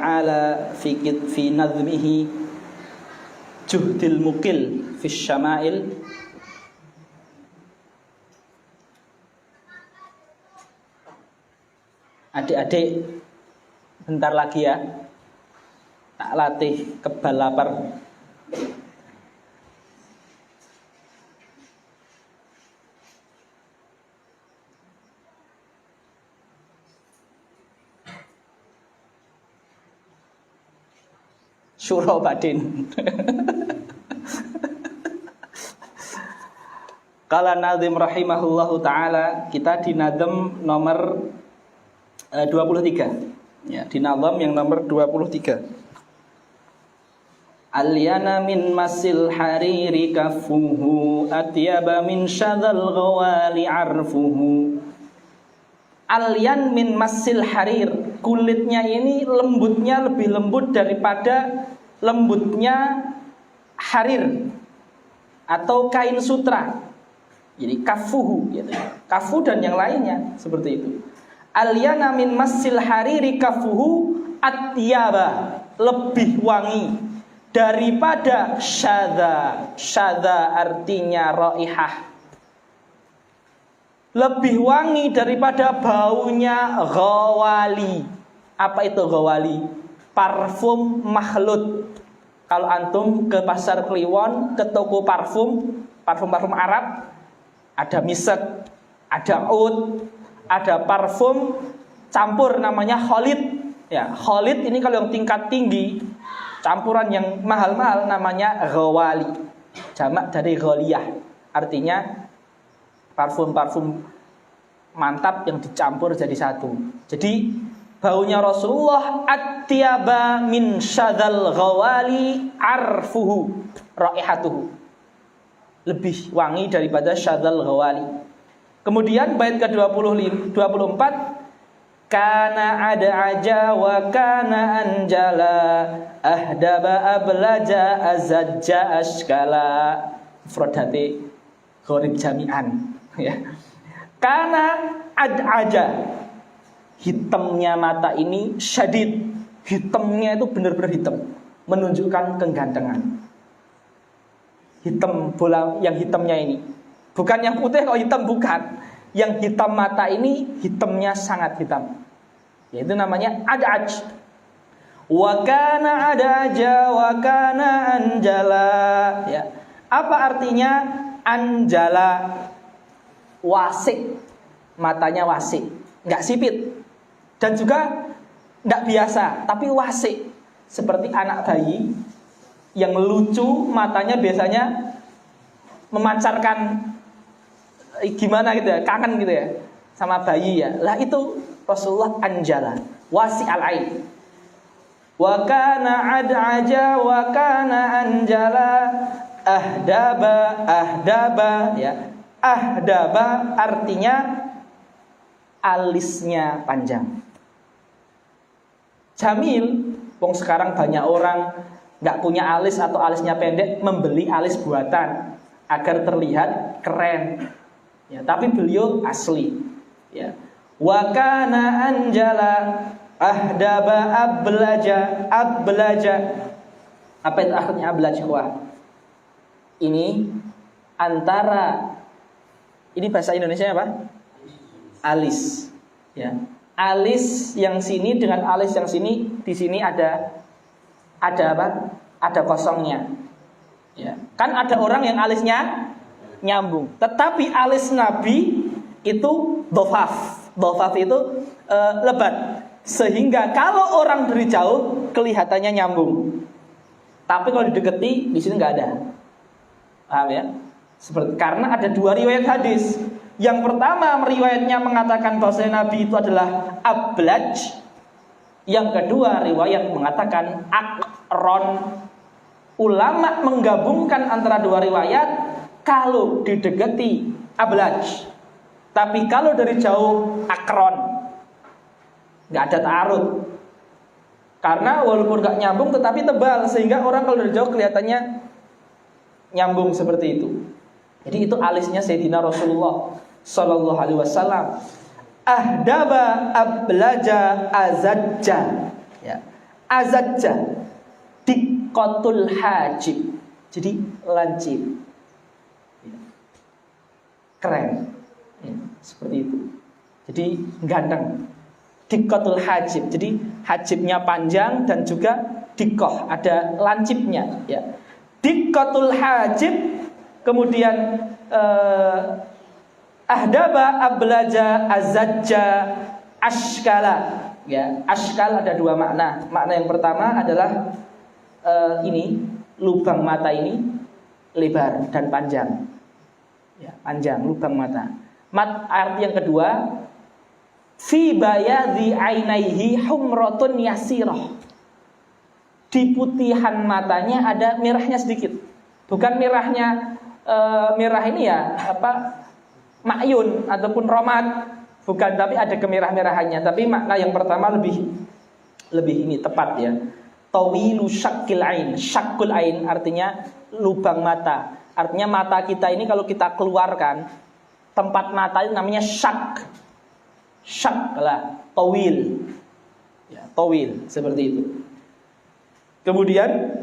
ta'ala fi nazmihi Juhdil Muqil fi Syama'il. Adik-adik, bentar lagi ya, tak latih kebal lapar. Syura Badin. Qala Nazim rahimahullahu ta'ala, kita di Nazm nomor 23. Ya, di Nazm yang nomor 23. Alyana min masil hariri kafuhu atyaba min syadzal ghawali arfuhu. Alyan min masil harir, kulitnya ini lembutnya lebih lembut daripada lembutnya harir atau kain sutra. Jadi kafuhu gitu. Kafu dan yang lainnya seperti itu. Alyana min masil hariri kafuhu atyaba, lebih wangi daripada syadza. Syadza artinya raihah, lebih wangi daripada baunya ghawali. Apa itu ghawali? Parfum makhlud. Kalau antum ke pasar Kliwon, ke toko parfum Arab, ada misek, ada oud, ada parfum campur namanya Khalid. Ya, Khalid ini kalau yang tingkat tinggi, campuran yang mahal-mahal namanya ghawali. Jamak dari ghaliyah, artinya parfum-parfum mantap yang dicampur jadi satu. Jadi baunya Rasulullah atyaba min syadzal ghawali arfuhu raihatuhu, lebih wangi daripada syadzal ghawali. Kemudian bait ke-24, kana ada aja wa kana anjala ahdaba ablaja azajja ashkala, mufradate gharib jami'an ya. Karena aja, hitamnya mata ini syadid, hitamnya itu benar-benar hitam, menunjukkan kegantengan. Hitam bola yang hitamnya ini, bukan yang putih kalau hitam, bukan. Yang hitam mata ini hitamnya sangat hitam, yaitu namanya adaj. Wa kana adaja wa kana anjala ya. Apa artinya anjala? Wasik, matanya wasik, nggak sipit, dan juga nggak biasa, tapi wasik, seperti anak bayi yang lucu, matanya biasanya memancarkan gimana gitu ya, kangen gitu ya sama bayi ya. Lah itu Rasulullah anjala, wasik al-ain. Wa kana ad'aja wa kana anjala ahdaba ya. Ahdaba artinya alisnya panjang. Jamil, wong sekarang banyak orang nggak punya alis atau alisnya pendek, membeli alis buatan agar terlihat keren. Ya, tapi beliau asli. Ya. Wa kana anjala ahdaba ablaja. Apa itu artinya ablaj? Ini antara, ini bahasa Indonesia apa? Alis. Ya. Alis yang sini dengan alis yang sini, di sini ada apa? Ada kosongnya. Ya. Kan ada orang yang alisnya nyambung, tetapi alis Nabi itu dhofaf. Dhofaf itu lebat, sehingga kalau orang dari jauh kelihatannya nyambung. Tapi kalau didekati di sini nggak ada. Paham ya? Seperti, karena ada dua riwayat hadis. Yang pertama riwayatnya mengatakan bahwa Nabi itu adalah ablaj. Yang kedua riwayat mengatakan akron. Ulama menggabungkan antara dua riwayat. Kalau didekati ablaj, tapi kalau dari jauh akron. Nggak ada ta'arud. Karena walaupun nggak nyambung tetapi tebal, sehingga orang kalau dari jauh kelihatannya nyambung seperti itu. Jadi itu alisnya Sayyidina Rasulullah Sallallahu Alaihi Wasallam. Ahdaba ablaja azajja ya. azajja, diqqatul hajib. Jadi lancip. Keren. Ya, seperti itu. Jadi ganteng. Diqqatul hajib. Jadi hajibnya panjang dan juga diqqah, ada lancipnya, ya. Diqqatul hajib, kemudian ahdaba, ablaja, azajja, ashkala. Ya, ashkal ada dua makna. Makna yang pertama adalah ini lubang mata ini lebar dan panjang. Ya, panjang lubang mata. Arti yang kedua, fi bayadhi ainaihi humratun yasirah. Di putihan matanya ada merahnya sedikit. Bukan merahnya merah ini ya, makyun ataupun romat. Bukan, tapi ada kemerah-merahannya. Tapi makna yang pertama lebih ini tepat ya. Tawilu syakil ain. Syakul ain artinya lubang mata. Artinya mata kita ini kalau kita keluarkan, tempat mata itu namanya syak. Syak lah, tawil. Ya, tawil seperti itu. Kemudian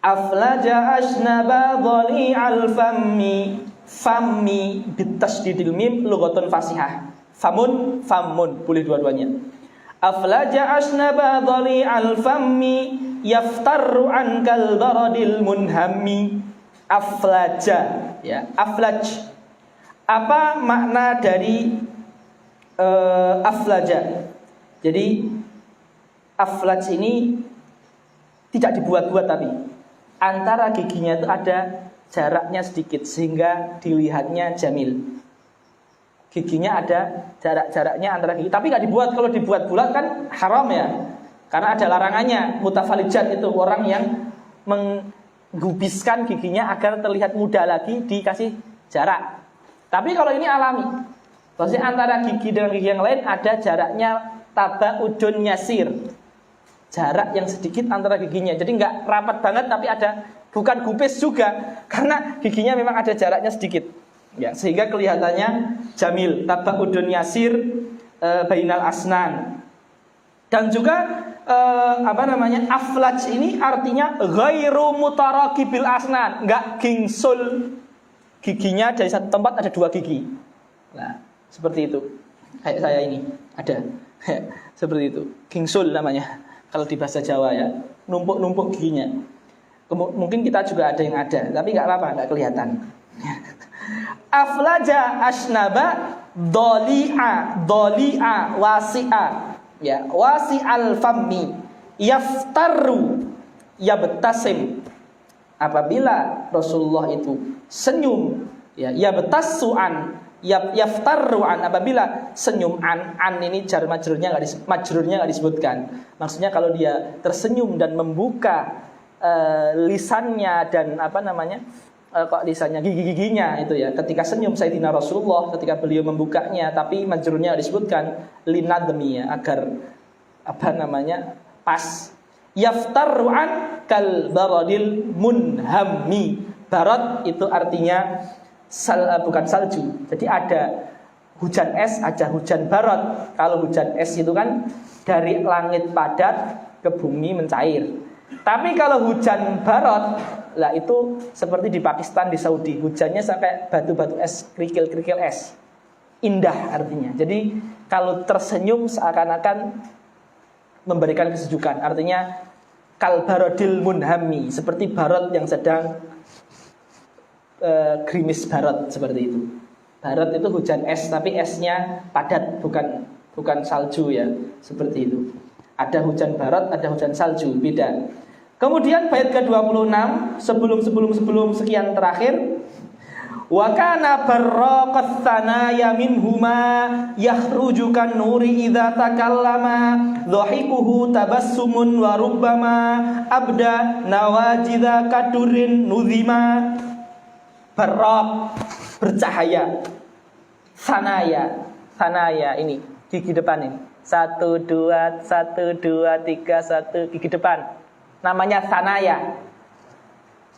aflaja asnaba dhali'al fammi bitasdidil mim lughatun fasihah. Famun boleh dua-duanya. Aflaja asnaba dhali'al fammi yaftarru ankal baradil munhammi. Aflaja, ya, aflaj. Apa makna dari aflaja? Jadi aflaj ini tidak dibuat-buat, tapi antara giginya itu ada jaraknya sedikit sehingga dilihatnya jamil. Giginya ada jaraknya antara gigi, tapi nggak dibuat. Kalau dibuat bulat kan haram ya, karena ada larangannya. Mutafalijat itu orang yang menggubiskan giginya agar terlihat muda lagi, dikasih jarak. Tapi kalau ini alami, maksudnya antara gigi dengan gigi yang lain ada jaraknya tabaudun yasir, jarak yang sedikit antara giginya. Jadi nggak rapat banget, tapi ada, bukan gubis juga, karena giginya memang ada jaraknya sedikit, ya, sehingga kelihatannya jamil. Tabaudun yasir bainal asnan. Dan juga aflaj ini artinya ghairu mutarakibil asnan, nggak gingsul. Giginya dari satu tempat ada dua gigi. Nah, seperti itu. Kayak saya ini ada. Seperti itu. Gingsul namanya kalau di bahasa Jawa ya. Numpuk-numpuk giginya. Mungkin kita juga ada yang ada, tapi nggak apa-apa, nggak kelihatan. Aflaja asnaba doli'a wasi'a, ya, wasi'al fammi yaftaru yabtasim. Apabila Rasulullah itu senyum, ya, yabtasu'an yaftaru'an, apabila senyum, an ini jar majrurnya nggak disebutkan. Maksudnya kalau dia tersenyum dan membuka lisannya dan lisannya, gigi-giginya itu ya, ketika senyum Sayyidina Rasulullah, ketika beliau membukanya, tapi majrurnya disebutkan linadmi ya, agar pas. Yaftarru'an kal baradil munhammi. Barad itu artinya bukan salju. Jadi ada hujan es, ada hujan barad. Kalau hujan es itu kan dari langit padat ke bumi mencair. Tapi kalau hujan barad, lah itu seperti di Pakistan, di Saudi, hujannya sampai batu-batu es, kerikil-kerikil es. Indah artinya. Jadi kalau tersenyum seakan-akan memberikan kesejukan. Artinya kal baradil munhammi, seperti barad yang sedang gerimis barad, seperti itu. Barad itu hujan es, tapi esnya padat, bukan salju ya, seperti itu. Ada hujan barad, ada hujan salju, beda. Kemudian bait ke-26 sebelum sekian terakhir, wa kana barraqat thanaya minhuma yakhruju kan nuri idza takallama dhahikuhu tabassumun wa rubbama abda nawajidha kadurin nuzima. Barraq, bercahaya. Thanaya ini gigi depan ini. 1 2 1 2 3 1 gigi depan. Namanya thanaya.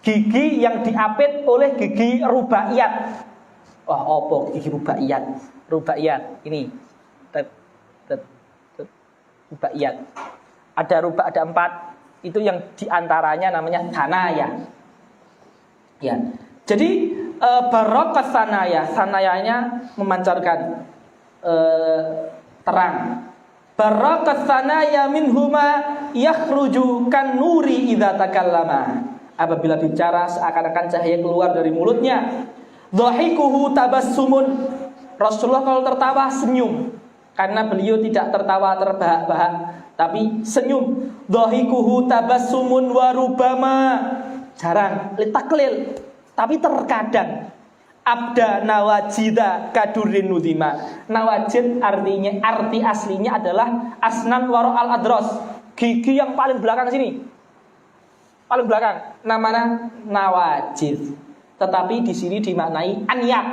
Gigi yang diapit oleh gigi rubaiyat. Wah, opo gigi rubaiyat? Rubaiyat ini. Rubaiyat. ada rubah, ada 4. Itu yang diantaranya namanya sanaya. Ya. Jadi barokat sanayanya memancarkan terang. Barokat sanaya minhuma yakhruju kan nuri idza takallama. Apabila bicara seakan-akan cahaya keluar dari mulutnya. Dhahikuhu tabassumun. Rasulullah kalau tertawa senyum, karena beliau tidak tertawa terbahak-bahak, tapi senyum. Dhahikuhu tabassumun wa rubama, jarang, litaklil, tapi terkadang. Abda nawajida kadurin nudima. Nawajid arti aslinya adalah asnan waro al adros, gigi yang paling belakang sini, paling belakang, namanya nawajid. Tetapi di sini dimaknai anyak,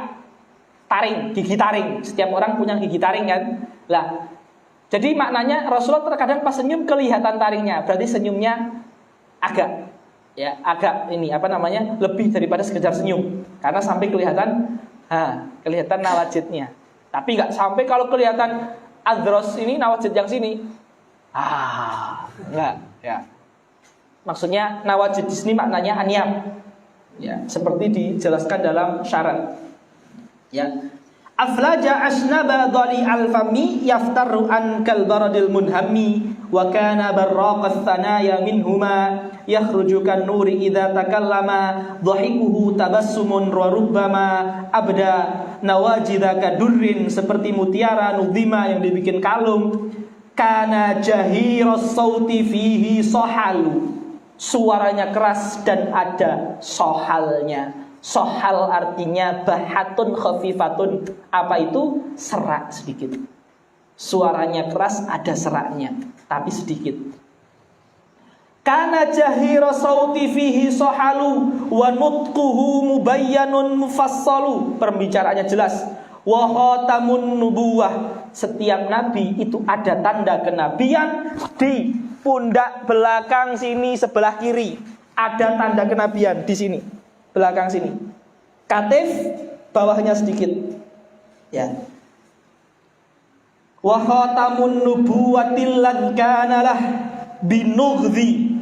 taring, gigi taring. Setiap orang punya gigi taring kan. Lah, jadi maknanya Rasulullah terkadang pas senyum kelihatan taringnya. Berarti senyumnya agak ini lebih daripada sekedar senyum. Karena sampai kelihatan nawajidnya. Tapi nggak sampai kalau kelihatan adros ini nawajid yang sini. Enggak, ya. Maksudnya nawajid di sini maknanya anyak. Ya, seperti dijelaskan dalam syarat. Ya. Aflaja asnaba dhari al-fami yaftaru an kal baradil munhammi wa kana barraqas sanaya minhuma yakhruju kan nuri idza takallama dhahikuhu tabassumun wa rubbama abda nawajida kadurrin, seperti mutiara nudima yang dibikin kalung. Kana jahiras sauti fihi sohalu, suaranya keras dan ada sohalnya. Sohal artinya bahatun khafifatun. Apa itu? Serak sedikit. Suaranya keras, ada seraknya, tapi sedikit. Kana jahira sauti fihi sohalu wa nutquhu mubayyanun mufassalu. Pembicaraannya jelas. Wa khatamun nubuwah. Setiap nabi itu ada tanda kenabian di pundak belakang sini sebelah kiri. Ada tanda kenabian di sini. Belakang sini. Katif bawahnya sedikit. Ya. Wa khatamun nubuwatil ladkanalah binughzi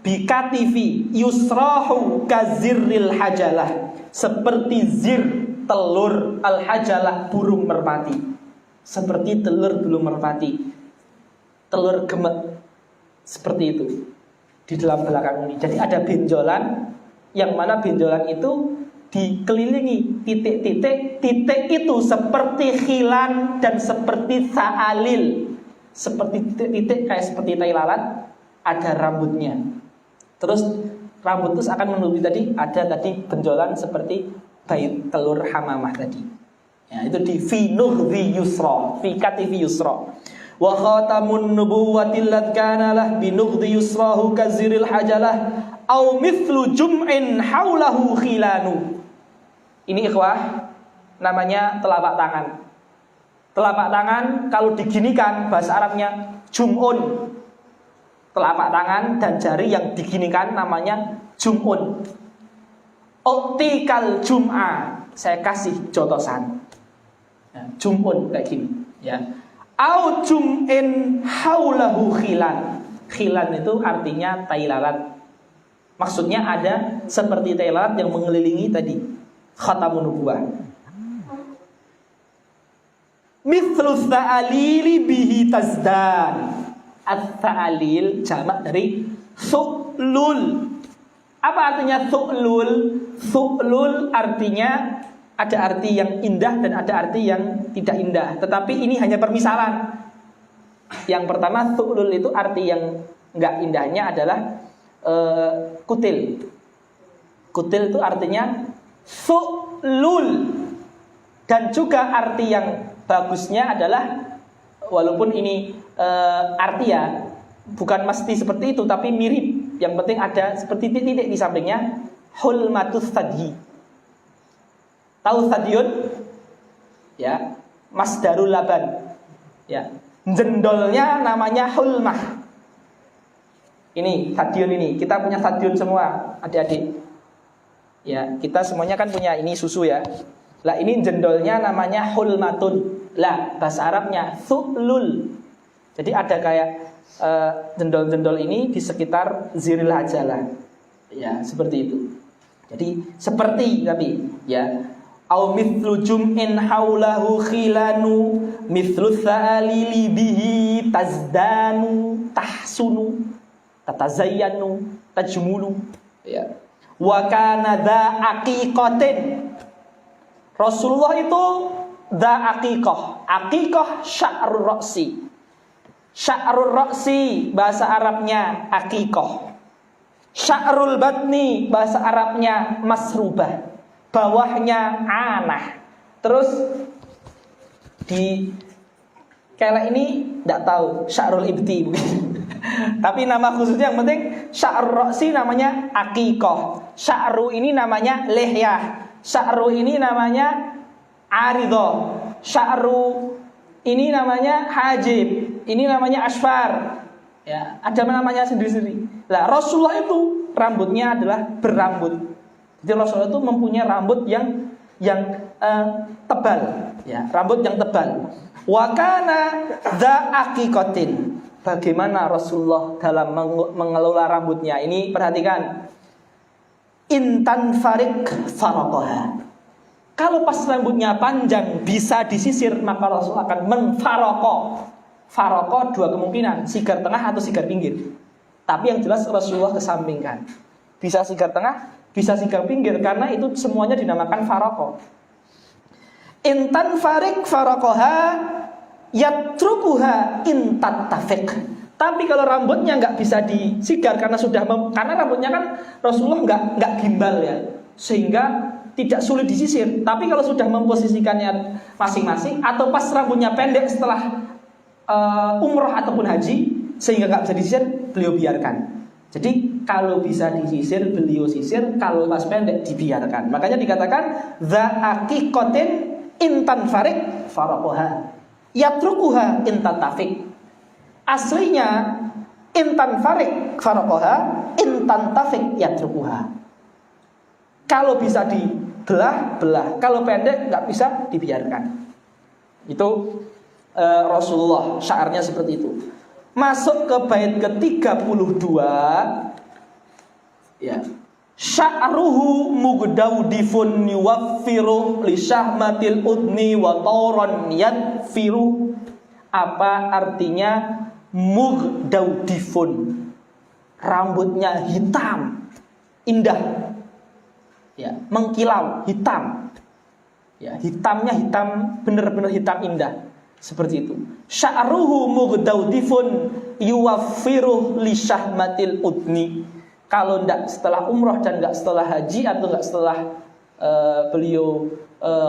bikatifi yusrahu kazirril hajalah. Seperti zir, telur al-hajalah, burung merpati. Seperti telur burung merpati. Telur gemet. Seperti itu. Di dalam belakang ini. Jadi ada benjolan, yang mana benjolan itu dikelilingi titik-titik. Titik itu seperti khilan dan seperti sa'alil. Seperti titik-titik kayak seperti tai lalat, ada rambutnya. Terus rambut itu akan menutupi tadi, ada tadi benjolan seperti bait telur hamamah tadi. Ya, itu di fi nughzi yusra, fi katifi yusra. Wa khatamun nubuwatil ladkana lah bi nughzi yusrahu kaziril hajalah au mithlu jum'in haulahu khilanu. Ini ikhwah namanya telapak tangan. Telapak tangan kalau diginikan bahasa Arabnya jum'un. Telapak tangan dan jari yang diginikan namanya jum'un. Uktikal jum'ah, saya kasih jotosan. Ya, jum'un kayak gini, ya. Au jum'in haulahu khilan. Khilan itu artinya tai lalat. Maksudnya ada seperti tai lalat yang mengelilingi tadi khatamun nubuwah. Mithlus ta'alili bihi tazdan. At-ta'alil jamak dari su'lul. Apa artinya su'lul? Su'lul artinya ada arti yang indah dan ada arti yang tidak indah. Tetapi ini hanya permisalan. Yang pertama su'lul itu arti yang enggak indahnya adalah kutil. Kutil itu artinya su'lul. Dan juga arti yang bagusnya adalah, walaupun ini arti ya bukan mesti seperti itu, tapi mirip. Yang penting ada seperti titik-titik di sampingnya. Hulmatus sadhi. Tahu stadion? Ya, masdarul laban. Ya, jendolnya namanya hulmah. Ini stadion ini, kita punya stadion semua, adik-adik. Ya, kita semuanya kan punya ini susu ya. Lah ini jendolnya namanya hulmatun. Lah bahasa Arabnya su'lul. Jadi ada kayak jendol-jendol ini di sekitar ziril hajalah. Ya, seperti itu. Jadi seperti tapi ya au mithlu jum'in haulahu khilanu mithlu thalili bihi tazdanu tahsunu tatazayyanu tajmulu ya wa kana dza aqiqatin. Rasulullah itu dza aqiqah sya'rul ra'si. Sya'rul ra'si bahasa Arabnya aqiqah. Sya'rul batni bahasa Arabnya masrubah. Bawahnya anah. Terus di kelek ini enggak tahu sya'rul ibti tapi nama khususnya yang penting sya'rul ra'si namanya aqiqah. Sya'ru ini namanya lihyah. Sya'ru ini namanya aridah. Sya'ru ini namanya hajib. Ini namanya asfar. Ya, ada namanya sendiri-sendiri. Lah Rasulullah itu rambutnya adalah berambut. Jadi Rasulullah itu mempunyai rambut yang tebal, ya, rambut yang tebal. Wa kana dza aqiqatin. Bagaimana Rasulullah dalam mengelola rambutnya? Ini perhatikan. Intan farik faraqaha. Kalau pas rambutnya panjang bisa disisir, maka Rasul akan menfaraqah. Faraqah dua kemungkinan, sigar tengah atau sigar pinggir. Tapi yang jelas Rasulullah kesampingkan. Bisa sigar tengah, bisa sigar pinggir, karena itu semuanya dinamakan faraqah. Intan farik faraqaha yatrukuha intat tafiq. Tapi kalau rambutnya nggak bisa disigar karena karena rambutnya kan Rasulullah nggak gimbal ya, sehingga tidak sulit disisir. Tapi kalau sudah memposisikannya masing-masing atau pas rambutnya pendek setelah umroh ataupun haji sehingga nggak bisa disisir, beliau biarkan. Jadi kalau bisa disisir beliau sisir, kalau pas pendek dibiarkan. Makanya dikatakan za aqiqatin intan farik faraqaha yatrukuha intan tafiq. Aslinya intan farik faraqaha intan tafiq yatrukuha. Kalau bisa dibelah, belah. Kalau pendek nggak bisa dibiarkan. Itu Rasulullah syaarnya seperti itu. Masuk ke bait ke-32 ya. Sya'ruhu mugdaudifun yuwaffiru li syahmatil udni wa tauran yadfiru. Apa artinya mugdaudifun? Rambutnya hitam, indah. Ya, mengkilau, hitam. Ya, hitamnya hitam, benar-benar hitam indah. Seperti itu. Sya'ruhu mugdaudifun yuwaffiru li syahmatil udni. Kalau enggak setelah umroh dan enggak setelah haji atau enggak setelah beliau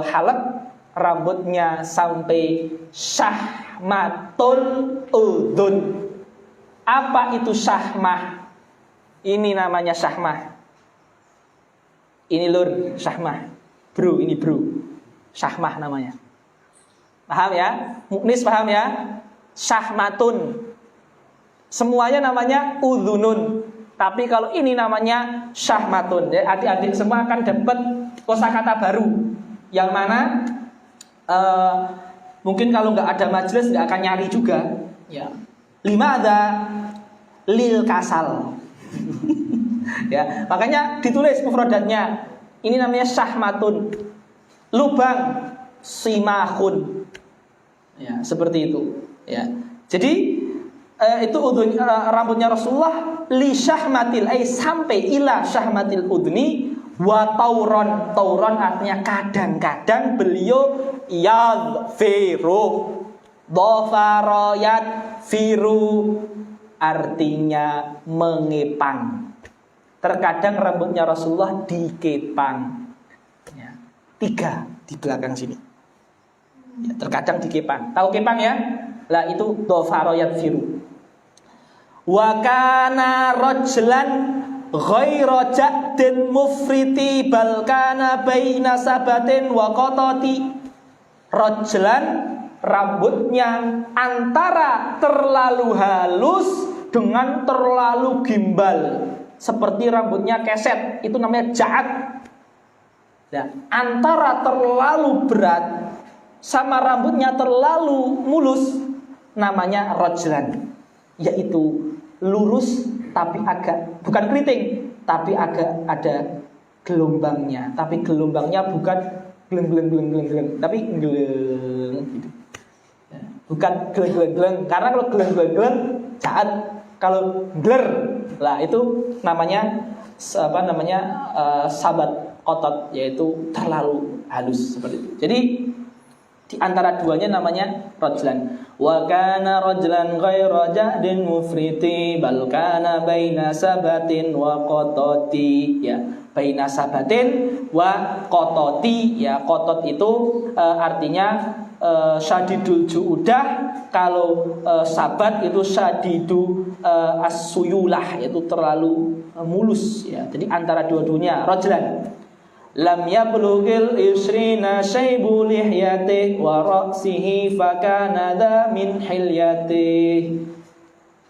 halaq, rambutnya sampai syahmatul udhun. Apa itu syahmah? Ini namanya syahmah. Ini lur, syahmah. Bro, ini bro. Syahmah namanya. Paham ya? Muknis paham ya? Syahmatun. Semuanya namanya udhunun. Tapi kalau ini namanya syahmatun. Ya, adik-adik semua akan dapat kosakata baru. Yang mana mungkin kalau nggak ada majelis nggak akan nyari juga. Ya. 5 ada lil kasal. Ya, makanya ditulis mufradatnya. Ini namanya syahmatun. Lubang simahun. Ya, seperti itu. Ya. Jadi itu rambutnya Rasulullah li syahmatil sampai ila syahmatil udni wa tauron. Tauron artinya kadang-kadang beliau yadfiru. Dhafarayat firu artinya mengepang. Terkadang rambutnya Rasulullah dikepang. Ya. 3 di belakang sini. Ya, terkadang dikepang. Tahu kepang ya? Lah itu dhafarayat firu. Wa kana rajlan ghaira ja'din mufriti bal kana baina sabatin wa qatati. Rajlan rambutnya antara terlalu halus dengan terlalu gimbal. Seperti rambutnya keset, itu namanya ja'ad. Nah, antara terlalu berat sama rambutnya terlalu mulus namanya rajlan. yaitu lurus tapi agak, bukan keriting, tapi agak ada gelombangnya. Tapi gelombangnya bukan gleng, tapi geleng gitu. Bukan geleng, karena kalau geleng jahat. Kalau gler, lah itu namanya sabat kotot, yaitu terlalu halus seperti itu. Jadi di antara duanya namanya rajlan. Wa kana rajlan ghairu jahdin mufriti bal kana baina sabatin wa qatati, ya, baina sabatin wa qatati, ya, qatat itu artinya syadidul juudah. Kalau sabat itu syadidu as-suyulah, yaitu terlalu mulus, ya. Jadi antara dua-duanya rajlan. Lam yablughil isrina syaibu lihyatih wa ra'sihi fakana dha min hilyatih.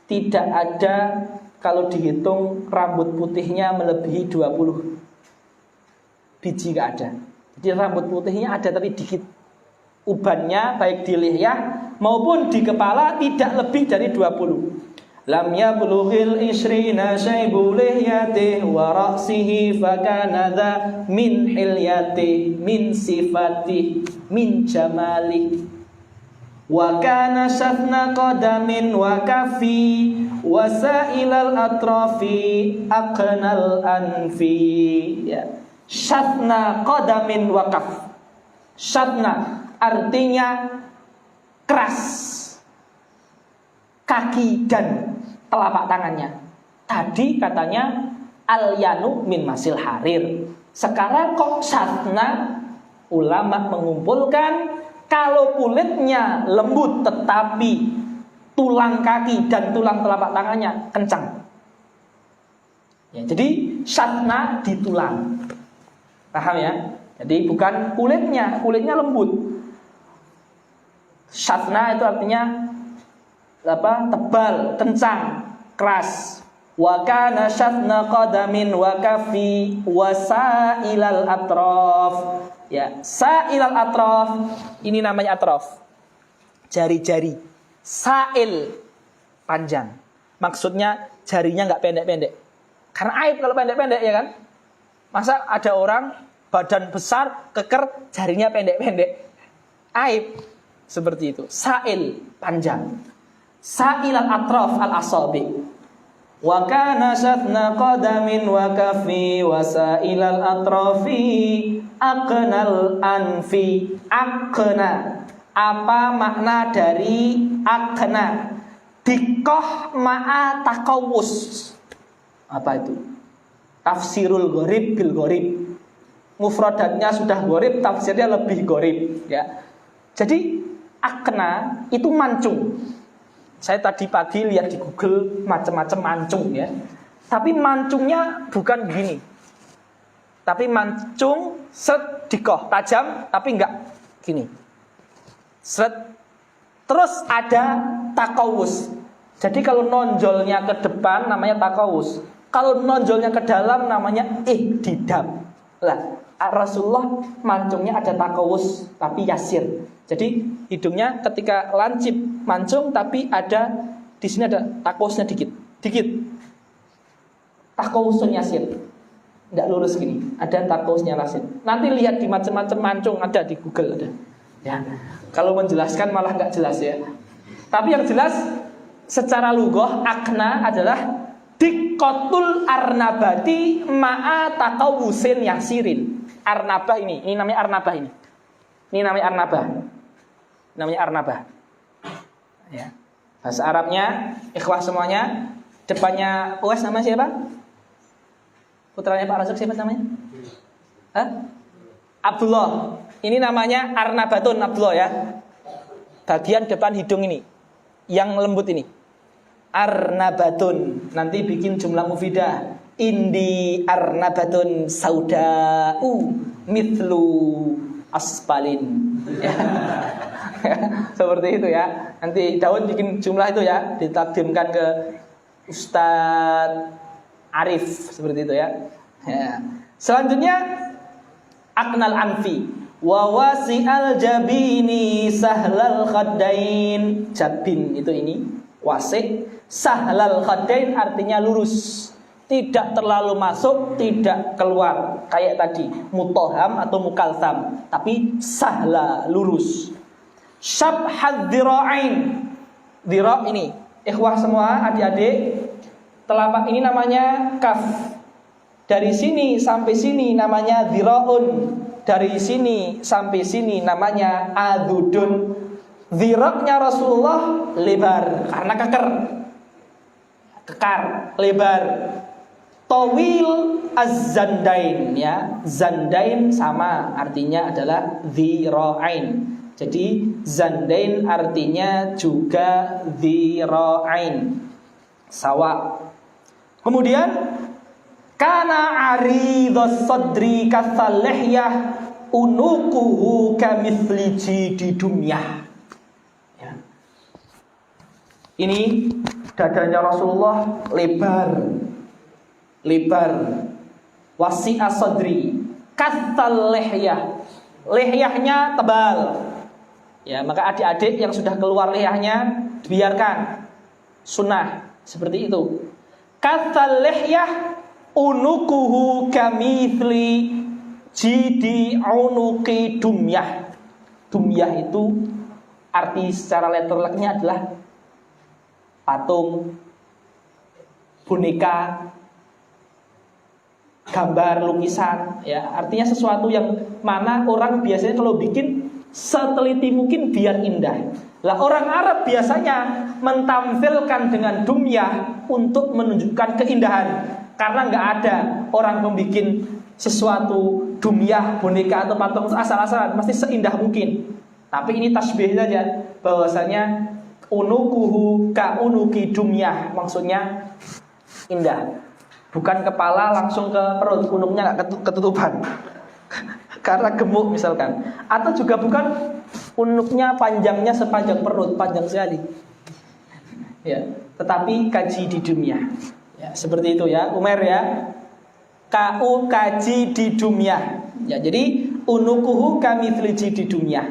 Tidak ada, kalau dihitung rambut putihnya melebihi 20 biji, gak ada. Jadi rambut putihnya ada tapi dikit. Ubannya baik di lihyah maupun di kepala tidak lebih dari 20. Lam yablughil isrina syaibu lihyatih wa ra'sihi fakana dha min hilyatih min sifatih min jamalih wa kana syatna qadamin wa kafi wa sa'ilal atrafi aqnal anfi, ya. Syatna qadamin wa kaf. Syatna artinya keras, kaki dan telapak tangannya. Tadi katanya al-yanu min masil harir. Sekarang kok syatna? Ulama mengumpulkan kalau kulitnya lembut tetapi tulang kaki dan tulang telapak tangannya kencang, ya, jadi syatna di tulang. Paham ya? Jadi bukan kulitnya lembut. Syatna itu artinya tebal, kencang, keras. Wa kana syatna qadamin wa kafi wa sa'ilal atraf, ya, sa'ilal atraf ini namanya atraf, jari-jari. Sa'il panjang, maksudnya jarinya nggak pendek-pendek, karena aib kalau pendek-pendek, ya kan. Masa ada orang badan besar keker jarinya pendek-pendek, aib. Seperti itu. Sa'il panjang. Sa'ilal atraf al asabi. Wa kana syatna qadamin wa kafi wa sa'ilal atrafi aqnal anfi. Aqna, apa makna dari aqna? Dikoh ma'a takawus. Apa itu? Tafsirul gharib bil gharib. Mufradatnya sudah gharib, tafsirnya lebih gharib, ya. Jadi akna itu mancung. Saya tadi pagi lihat di Google macam-macam mancung, ya. Tapi mancungnya bukan begini. Tapi mancung set dikoh, tajam tapi enggak gini. Set. Terus ada takawus. Jadi kalau nonjolnya ke depan namanya takawus. Kalau nonjolnya ke dalam namanya ihdidam. Lah, Rasulullah mancungnya ada takawus tapi yasir. Jadi hidungnya ketika lancip mancung tapi ada di sini ada takawusnya dikit. Takawusun yasir. Enggak lurus gini. Ada takawusnya yasir. Nanti lihat di macam-macam mancung ada di Google ada. Ya. Kalau menjelaskan malah enggak jelas, ya. Tapi yang jelas secara lughah akna adalah dikotul arnabati ma'a takawusin yasirin. Arnabah ini namanya arnabah ini. Ini namanya arnabah. Namanya arnabah. Ya. Bahasa Arabnya, ikhwah semuanya, depannya Uwais nama siapa? Putranya Pak Razak siapa namanya? Hah? Abdullah. Ini namanya arnabatun Abdullah, ya. Bagian depan hidung ini, yang lembut ini. Arnabatun. Nanti bikin jumlah mufidah. Indi arnabatun sauda'u mithlu aspalin. Ya. Seperti itu, ya. Nanti Daud bikin jumlah itu, ya, ditakdimkan ke Ustadz Arif, seperti itu, ya. Ya. Selanjutnya aknal anfi wa wasi'al jabini sahlal khaddain. Jabin itu ini wasi', Sahlal khaddain artinya lurus, tidak terlalu masuk, tidak keluar. Kayak tadi, mutoham atau mukalsam, tapi sahla, lurus. Syabhad dhira'ain. Dhira' ini, ikhwah semua, adik-adik, telapak ini namanya kaf. Dari sini sampai sini namanya dhira'un. Dari sini sampai sini namanya adudun. Dhira'nya Rasulullah lebar karena kekar, lebar. Tawil az-zandain, ya. Zandain sama artinya adalah dhira'ain. Jadi zandain artinya juga dhira'ain. Sawa. Kemudian kana aridhas sadri kathal lihyah unukuhu kamithli jididumyah. Ya. Ini dadanya Rasulullah lebar, wasi'a sadri kathal lihyah, lihyahnya tebal. Ya, maka adik-adik yang sudah keluar lihyahnya biarkan, sunnah seperti itu. Kathal lihyah unukuhu kamithli jidi unuki dumyah. Dumyah itu arti secara letterleknya adalah patung, boneka, gambar, lukisan, ya. Artinya sesuatu yang mana orang biasanya kalau bikin seteliti mungkin biar indah. Lah orang Arab biasanya mentamfilkan dengan dumyah untuk menunjukkan keindahan. Karena nggak ada orang membuat sesuatu dumyah, boneka atau patung asal-asalan, pasti seindah mungkin. Tapi ini tasbih saja, bahwasanya unukuhu ka unuki dumyah, maksudnya indah. Bukan kepala langsung ke perut, unuknya nggak ketutupan karena gemuk misalkan. Atau juga bukan unuknya panjangnya sepanjang perut, panjang sekali. Ya, tetapi kaji di dunia. Ya, seperti itu ya, Umar ya. Kau kaji di dunia. Ya, jadi unukuhu kamithli di dunia.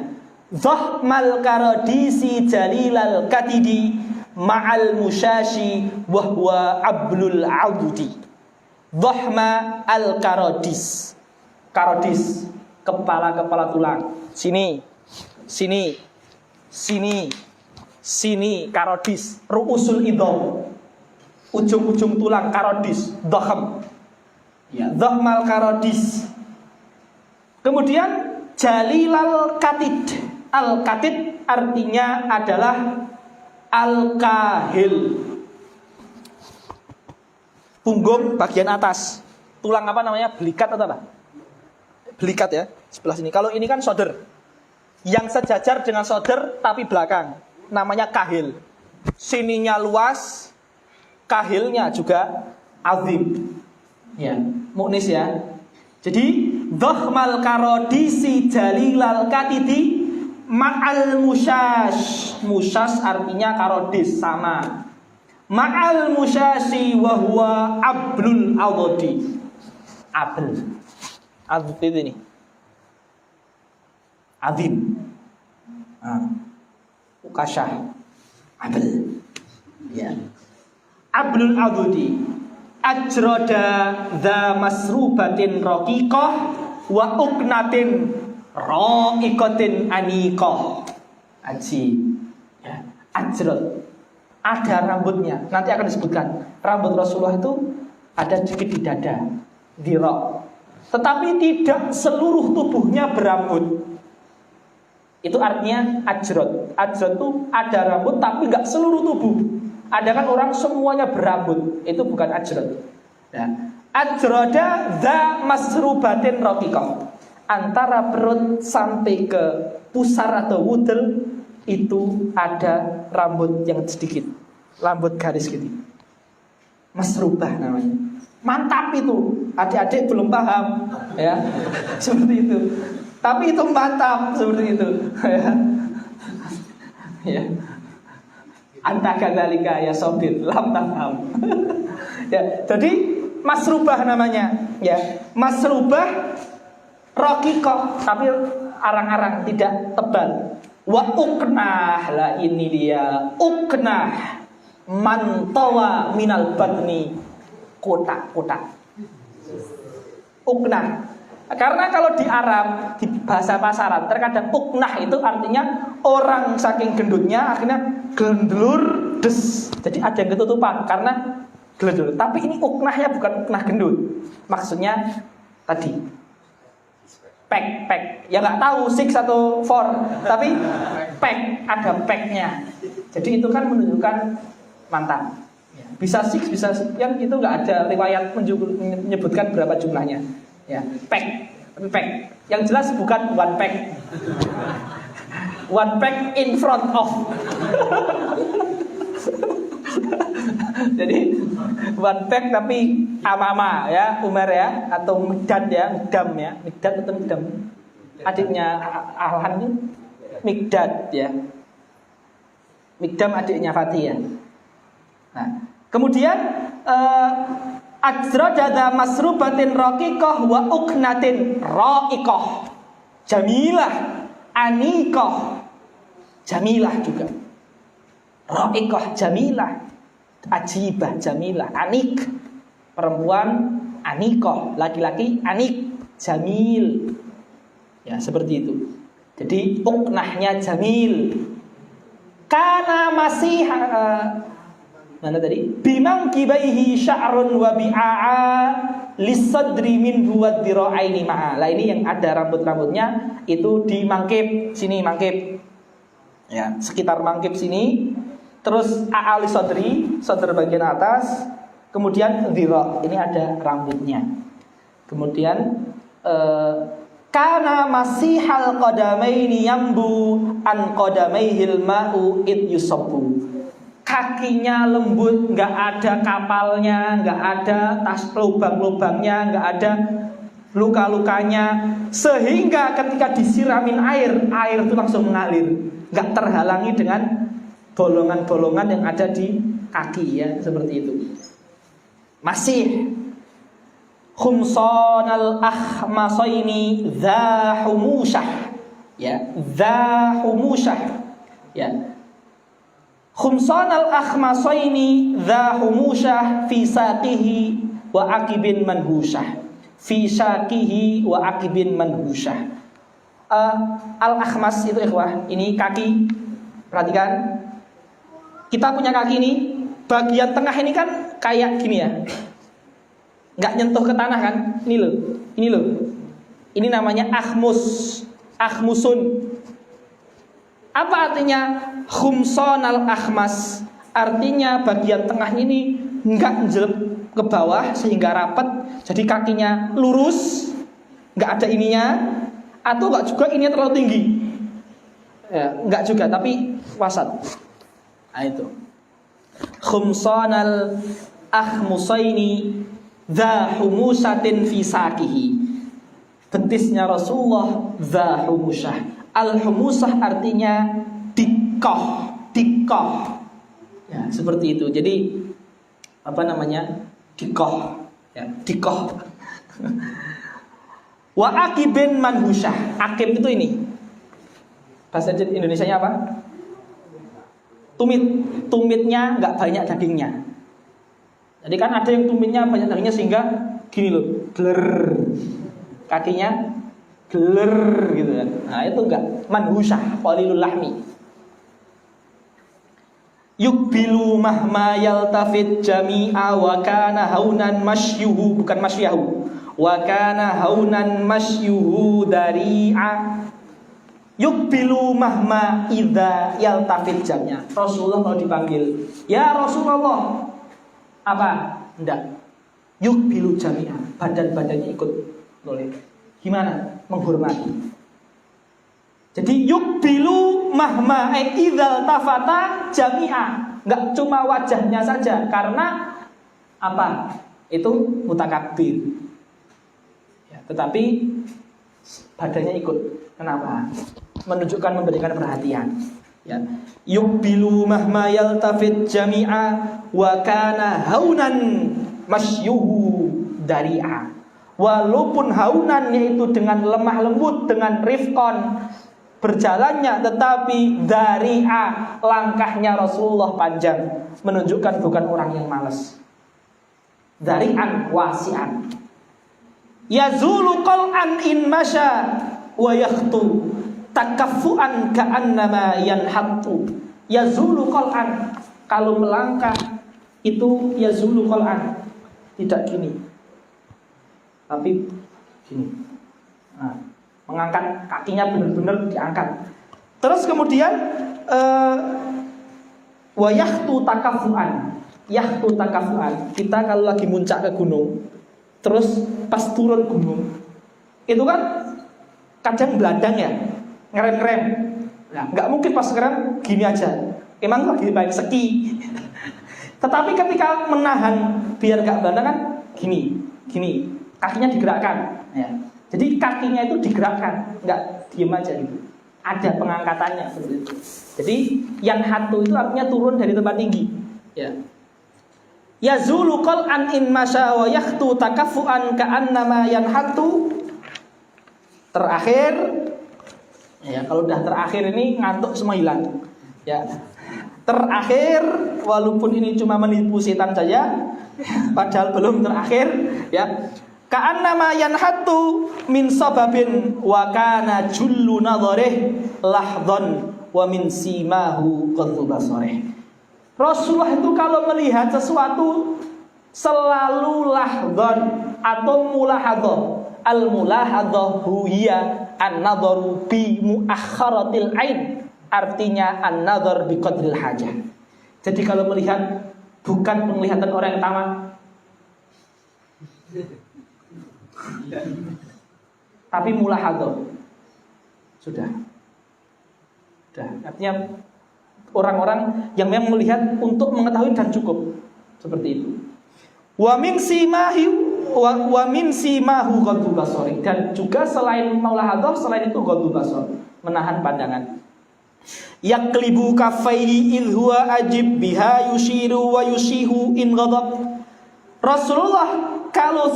Dhahmal karadisi jalilal katidi ma'al musyashi wahwa ablul aududi. Dhahma al karadis. Karadis, kepala tulang. Sini karadis, ru'usul idham. Ujung-ujung tulang karodis, dhahm. Ya, dhahmal karodis. Kemudian jalilal katid. Al-katid artinya adalah al-kahil. Punggung bagian atas. Tulang apa namanya? Belikat atau apa? Belikat ya, sebelah sini. Kalau ini kan shoulder. Yang sejajar dengan shoulder tapi belakang. Namanya kahil. Sininya luas, kahilnya juga azim. Ya, mu'nis ya. Jadi dhahmal karodisi jalilal katidi ma'al musyash. Musyash artinya karodis, sama. Ma'al musyashi wa huwa ablul awdi. Abl. Abl itu ini. Azim. Ukasyah. Abl. Ya. Ablul adudi ajroda dha masrubatin roqiqah wa uknatin roqiqatin aniqah. Aji ya, ajrod, ada rambutnya. Nanti akan disebutkan rambut Rasulullah itu ada sedikit di dada, di rok. Tetapi tidak seluruh tubuhnya berambut. Itu artinya ajrod. Ajrod itu ada rambut tapi nggak seluruh tubuh. Ada kan orang semuanya berambut, itu bukan ajrod. Nah, ajroda dha masrubatin roqiqah. Antara perut sampai ke pusar atau wudel itu ada rambut yang sedikit, rambut garis gitu. Masrubah namanya. Mantap itu. Adik-adik belum paham, ya. Seperti itu. Tapi itu mantap seperti itu, ya. Ya. Anta kadzalika ya sobir lam tafham. Ya, jadi masrubah namanya, ya. Masrubah roqiqah, tapi arang-arang tidak tebal. Wa uknah, lah ini dia uknah. mantawa minal batni, kotak-kotak. Uknah. Karena kalau di Arab, di bahasa pasaran, terkadang uknah itu artinya orang saking gendutnya akhirnya gendur des. Jadi ada yang ketutupan karena gendur. Tapi ini uknahnya bukan uknah gendut. Maksudnya tadi pack. Ya nggak tahu 6 atau 4, tapi pack, ada packnya. Jadi itu kan menunjukkan mantan. Bisa 6, bisa sekian, itu nggak ada riwayat menyebutkan berapa jumlahnya. Ya, pack. Yang jelas bukan one pack. One pack in front of. Jadi one pack tapi amama ya, Umar ya, atau Mikdad ya, Mikdad atau Mikdam. Adiknya Alhan itu Mikdad ya. Mikdam adiknya Fatih ya. Nah, kemudian ajradada masrubatin raqiqah wa uknatin ra'iqah. Jamilah, aniqah. Jamilah juga. Ra'iqah jamilah. Ajibah jamilah, anik. Perempuan aniqah, laki-laki anik, jamil. Ya, seperti itu. Jadi uknahnya jamil. Karena masih mana tadi? Bimang kibaihi sya'run wa bi'a'a lisadri minhu wa dira'aini ma'a. Lah ini yang ada rambut-rambutnya itu di mangkib, sini mangkib. Ya, sekitar mangkib sini. Terus a'a lisadri, sadr bagian atas. Kemudian dhira, ini ada rambutnya. Kemudian kana masihal qadamaini yambu an qadamaihil ma'u id yusabbu. Kakinya lembut, nggak ada kapalnya, nggak ada tas lubang-lubangnya, nggak ada luka-lukanya, sehingga ketika disiramin air itu langsung mengalir, nggak terhalangi dengan bolongan-bolongan yang ada di kaki ya, seperti itu. Masih khumsanal akhmasaini dha humusyah ya, dha humusyah ya. Khumsanal akhmasaini dha humusyah fi saqihi wa aqibin manhusyah. Fi saqihi wa aqibin manhusyah. Al-akhmas itu ikhwah, ini kaki. Perhatikan. Kita punya kaki ini, bagian tengah ini kan kayak gini ya. Enggak nyentuh ke tanah kan? Ini loh. Ini namanya akhmus, akhmusun. Apa artinya khumsanal akhmas? Artinya bagian tengah ini enggak jelek ke bawah sehingga rapat, jadi kakinya lurus, enggak ada ininya, atau enggak juga ininya terlalu tinggi. Ya, enggak juga, tapi wasat. Nah itu. Khumsanal akhmusaini dha humusatin fi saqihi. Betisnya Rasulullah dha humusah. Al-humusah artinya dikoh. Ya, seperti itu. Jadi apa namanya? Dikoh. Ya, dikoh. Wa akibin manhusyah. Akib itu ini. Bahasa Indonesianya apa? Tumit. Tumitnya enggak banyak dagingnya. Jadi kan ada yang tumitnya banyak dagingnya sehingga gini loh, gler. Kakinya gler gitu kan. Nah, itu enggak manhusyah, qalilul lahmi. Yukbilu mahma yaltafit jami'a wa kana haunan masyuhu, bukan masyahu. Wa kana haunan masyuhu dari'a. Yukbilu mahma idza yaltafit jami'a. Rasulullah kalau dipanggil, "Ya Rasulullah." Apa? Enggak. Yukbilu jami'a. Badan-badannya ikut noleh. Gimana? Menghormati. Jadi yukbilu mahma idzal tafata jami'a. Enggak cuma wajahnya saja, karena apa? Itu mutakabbir. Ya, tetapi badannya ikut. Kenapa? Menunjukkan memberikan perhatian. Ya. Yukbilu mahma yaltafit jami'a wa kana haunan masyuhu dari'a. Walaupun haunan yaitu dengan lemah lembut, dengan rifqon, berjalannya, tetapi dari'a, langkahnya Rasulullah panjang, menunjukkan bukan orang yang malas. Dari'an wasi'an. Yazulu qal'an in masya wa yakhtu takaffu'an ka'annama yanhattu. Yazulu qal'an, kalau melangkah itu yazulu qal'an, tidak gini, tapi gini. Nah, mengangkat kakinya benar-benar diangkat. Terus kemudian wa yakhtu takaffu'an. Yakhtu takaffu'an. Kita kalau lagi muncak ke gunung, terus pas turun gunung, itu kan kadang beladang ya, ngerem-ngerem. Nah, nggak mungkin pas ngerem gini aja. Emang lagi main ski. Tetapi ketika menahan biar nggak beladang kan gini, kakinya digerakkan. Ya. Jadi kakinya itu digerakkan, nggak diem aja gitu. Ada pengangkatannya seperti itu. Jadi yang hatu itu artinya turun dari tempat tinggi. Ya. Yazulu qal'an in masya wa yakhtu takaffu'an ka'annama yanhatu. Terakhir, ya kalau udah terakhir ini ngantuk semua hilang. Ya. Terakhir, walaupun ini cuma menipu setan saja, padahal belum terakhir, ya. Ka'annama yanhatu min sababin wa kana jullu nadharih lahdhan wa min simahu qadhu basarih. Rasulullah itu kalau melihat sesuatu selalu lahdhan atau mulahadhah. Al-mulahadhah hiya an-nadharu bi muakhkharatil ain. Artinya an-nadhar bi qadril hajah. Jadi kalau melihat bukan penglihatan orang yang tamak, tapi mulahadhah. Sudah. Artinya orang-orang yang memang melihat untuk mengetahui dan cukup. Seperti itu. Wa min simahu ghaddu basari. Dan juga selain mulahadhah, selain itu ghaddu basar, menahan pandangan. Yaqlibu kaffaihi idh huwa ajib biha yushiru wa yushihu in ghadab. Rasulullah kalau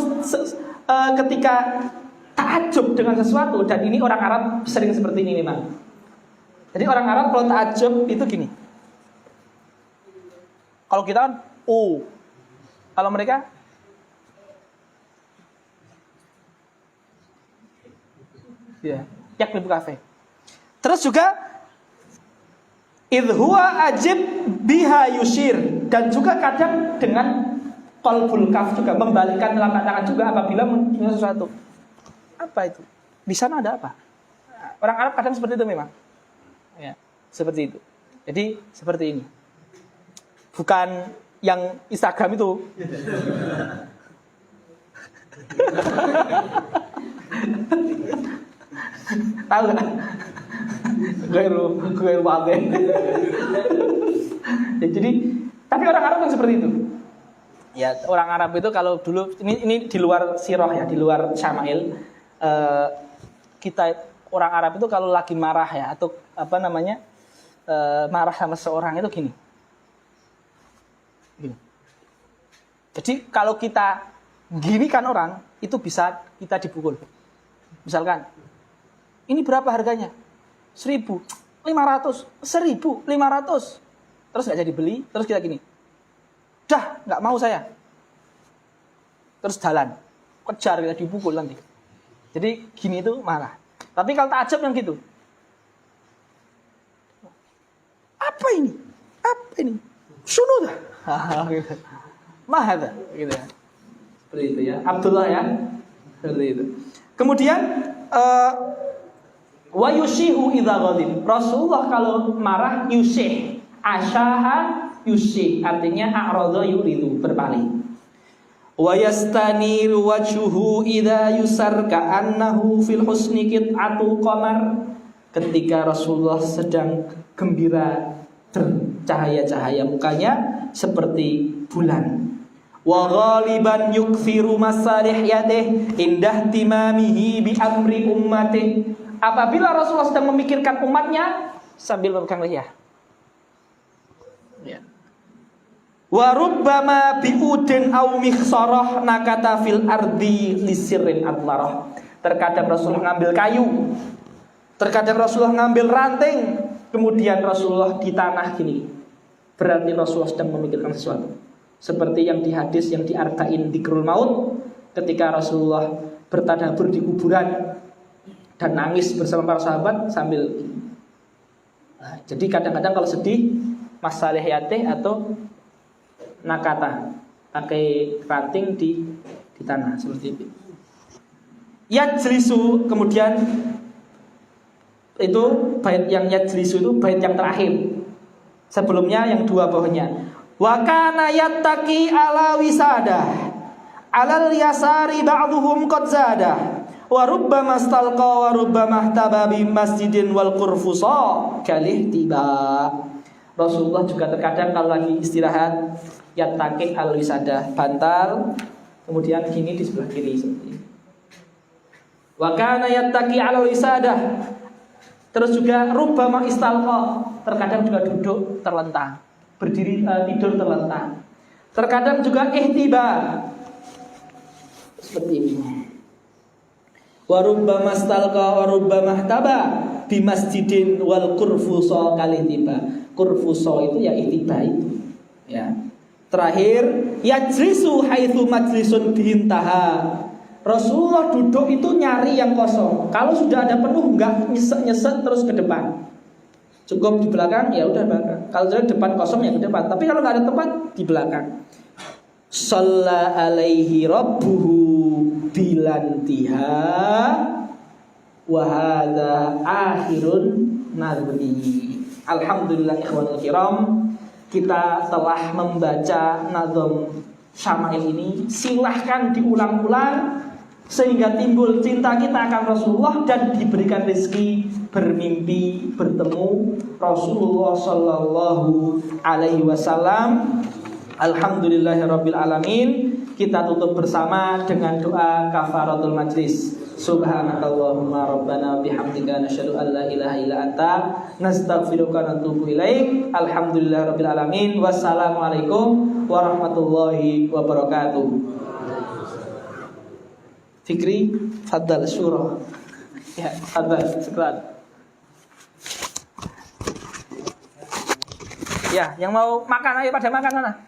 ketika takjub dengan sesuatu, dan ini orang Arab sering seperti ini memang. Jadi orang Arab kalau takjub itu gini. Kalau kita kan kalau mereka ya, yakni kafe. Terus juga idh huwa ajib biha yushir, dan juga kadang dengan qalbul kaf juga, membalikkan telapak tangan juga apabila mengenai sesuatu. Apa itu? Di sana ada apa? Orang Arab kadang seperti itu memang. Ya, seperti itu. Jadi seperti ini. Bukan yang Instagram itu. Tahu nggak? Gue banget. Jadi, tapi orang Arab kan seperti itu. Ya, orang Arab itu kalau dulu ini di luar sirah ya, di luar syama'il, kita orang Arab itu kalau lagi marah ya, atau apa namanya, marah sama seorang itu gini. Jadi kalau kita gini kan orang, itu bisa kita dipukul. Misalkan, ini berapa harganya? 1.500, 1.500. Terus nggak jadi beli, terus kita gini. Dah, nggak mau saya. Terus jalan, kejar, kita dipukul nanti. Jadi gini itu marah. Tapi kalau takjub yang gitu, apa ini? Apa ini? Sunudah. Mahada, gitu ya. Seperti itu ya. Abdullah ya. Seperti itu. Kemudian wa yushihu idza ghadib. Rasulullah kalau marah yushih. Asyaha yushih, artinya a'radha yuridu, berpaling. Wa yastaniru wajhuhu idza yusar ka'annahu fil husni qit'atu qamar. Ketika Rasulullah sedang gembira, bercahaya-cahaya mukanya seperti bulan. Wa ghaliban yukthiru masalih yadih indah timamihi bi amri ummatih. Apabila Rasulullah sedang memikirkan umatnya sambil memegang leher. Ya. Wa rubbama bi'udin aw mikhsarah nakata fil ardi lisirrin admarah. Terkadang Rasul mengambil kayu, Terkadang Rasulullah ngambil ranting, kemudian Rasulullah di tanah gini. Berarti Rasulullah sedang memikirkan sesuatu. Seperti yang di hadis yang di Arba'in Dzikrul Maut, ketika Rasulullah bertadabbur di kuburan dan nangis bersama para sahabat sambil nah, jadi kadang-kadang kalau sedih Mas Saleh Yateh atau Nakata pakai ranting di tanah seperti itu. Yajlisu, kemudian itu bait yang yajlisu itu bait yang terakhir. Sebelumnya yang dua bawahnya. Wa kana yattaqi ala wisadah alal yasari ba'dhum qad zada wa rubbama istalqa wa rubbama ihtaba bi masjidin wal qurfusa kalih tiba. Rasulullah juga terkadang kalau lagi istirahat yattaqi al wisadah, bantal kemudian gini di sebelah kiri seperti ini. Wa kana yattaqi ala wisadah. Terus juga rubbama istalqa, terkadang juga duduk terlentang, berdiri tidur terlentang. Terkadang juga ihtiba seperti ini. Wa rubbama istalqa wa rubbama ihtaba bi masjidin wal qurfusa kalihtiba. Qurfusa itu ya ihtiba itu. Ya. Terakhir yajlisu haitsu majlisun bihintaha. Rasulullah duduk itu nyari yang kosong. Kalau sudah ada penuh enggak nyesek terus ke depan. Cukup di belakang ya udah belakang. Kalau sudah depan kosong ya ke depan. Tapi kalau enggak ada tempat di belakang. Shalla alaihi rabbuhu bilantiha wa hadza akhirun nazmi. Alhamdulillah ikhwanul kiram, kita telah membaca nazam Syama'il ini. Silahkan diulang-ulang sehingga timbul cinta kita akan Rasulullah dan diberikan rezeki bermimpi bertemu Rasulullah sallallahu alaihi wasallam. Alhamdulillahirabbil alamin. Kita tutup bersama dengan doa kafaratul majlis. Subhanakallahumma rabbana bihamdika nasyhadu an la ilaha illa anta nastaghfiruka wa natubu ilaik. Alhamdulillahirabbil alamin. Wassalamualaikum warahmatullahi wabarakatuh. Fikri, fadal syura. Ya, fadal, syukran. Ya, yang mau makan ayo pada makan sana.